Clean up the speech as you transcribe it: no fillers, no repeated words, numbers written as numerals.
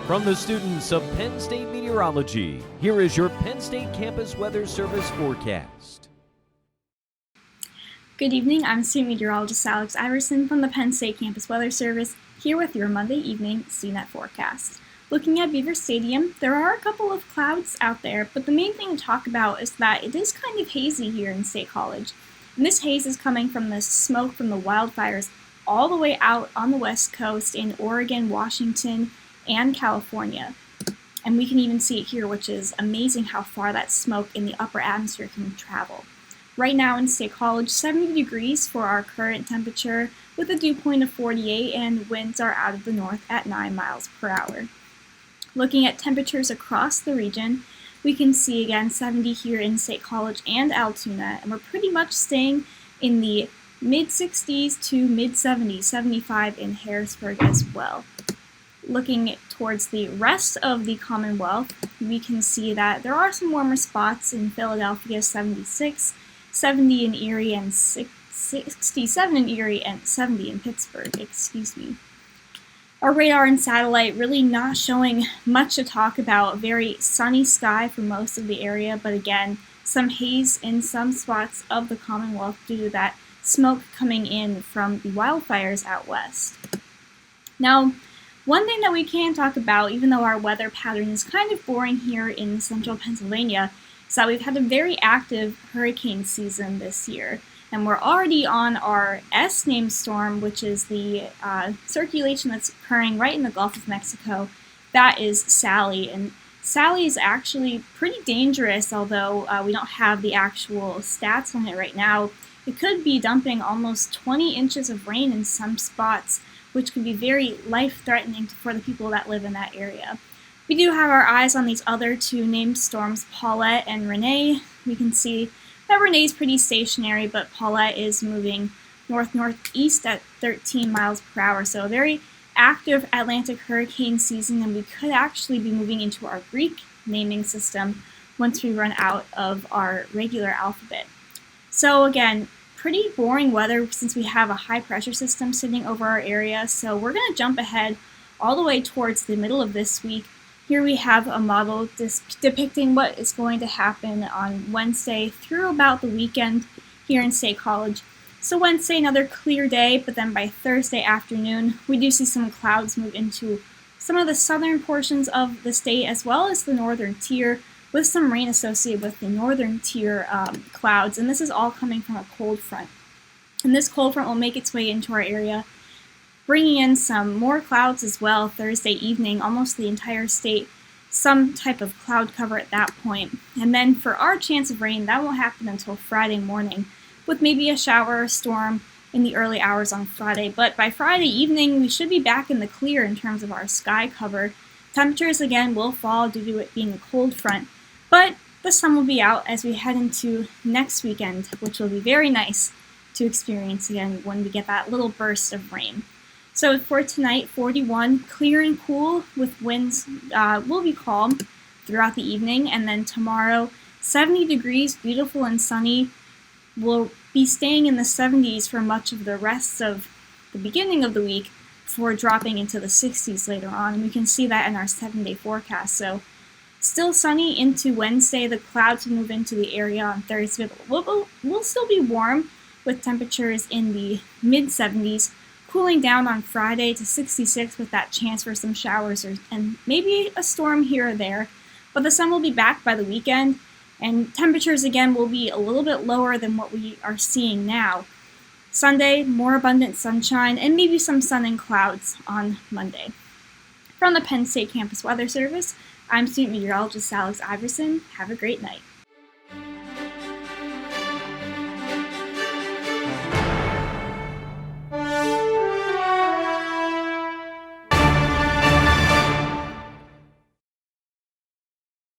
From the students of Penn State Meteorology, here is your Penn State Campus Weather Service forecast. Good evening, I'm student meteorologist Salix from the Penn State Campus Weather Service, here with your Monday evening CNET forecast. Looking at Beaver Stadium, there are a couple of clouds out there, but the main thing to talk about is that it is kind of hazy here in State College. And this haze is coming from the smoke from the wildfires all the way out on the west coast in Oregon, Washington, and California. And we can even see it here, which is amazing how far that smoke in the upper atmosphere can travel. Right now in State College, 70 degrees for our current temperature with a dew point of 48, and winds are out of the north at 9 miles per hour. Looking at temperatures across the region, we can see again 70 here in State College and Altoona, and we're pretty much staying in the mid-60s to mid-70s, 75 in Harrisburg as well. Looking towards the rest of the Commonwealth, we can see that there are some warmer spots in Philadelphia, 76, 70 in Erie, and 67 in Erie, and 70 in Pittsburgh, Our radar and satellite really not showing much to talk about. Very sunny sky for most of the area, but again, some haze in some spots of the Commonwealth due to that smoke coming in from the wildfires out west. Now, one thing that we can talk about, even though our weather pattern is kind of boring here in central Pennsylvania, is that we've had a very active hurricane season this year. And we're already on our S-named storm, which is the circulation that's occurring right in the Gulf of Mexico. That is Sally. And Sally is actually pretty dangerous, although we don't have the actual stats on it right now. It could be dumping almost 20 inches of rain in some spots, which could be very life-threatening for the people that live in that area. We do have our eyes on these other two named storms, Paulette and Renee. We can see that Renee is pretty stationary, but Paulette is moving north-northeast at 13 miles per hour. So a very active Atlantic hurricane season, and we could actually be moving into our Greek naming system once we run out of our regular alphabet. So again, pretty boring weather since we have a high pressure system sitting over our area. So we're going to jump ahead all the way towards the middle of this week. Here we have a model depicting what is going to happen on Wednesday through about the weekend here in State College. So Wednesday, another clear day, but then by Thursday afternoon, we do see some clouds move into some of the southern portions of the state as well as the northern tier, with some rain associated with the northern tier clouds. And this is all coming from a cold front. And this cold front will make its way into our area, bringing in some more clouds as well Thursday evening, almost the entire state, some type of cloud cover at that point. And then for our chance of rain, that won't happen until Friday morning, with maybe a shower or storm in the early hours on Friday. But by Friday evening, we should be back in the clear in terms of our sky cover. Temperatures again will fall due to it being a cold front, but the sun will be out as we head into next weekend, which will be very nice to experience again when we get that little burst of rain. So for tonight, 41, clear and cool with winds will be calm throughout the evening. And then tomorrow, 70 degrees, beautiful and sunny. We'll be staying in the 70s for much of the rest of the beginning of the week before dropping into the 60s later on. And we can see that in our 7-day forecast. So still sunny into Wednesday. The clouds will move into the area on Thursday. We'll still be warm with temperatures in the mid-70s. Cooling down on Friday to 66 with that chance for some showers and maybe a storm here or there. But the sun will be back by the weekend, and temperatures again will be a little bit lower than what we are seeing now. Sunday, more abundant sunshine and maybe some sun and clouds on Monday. From the Penn State Campus Weather Service, I'm student meteorologist Salix. Have a great night.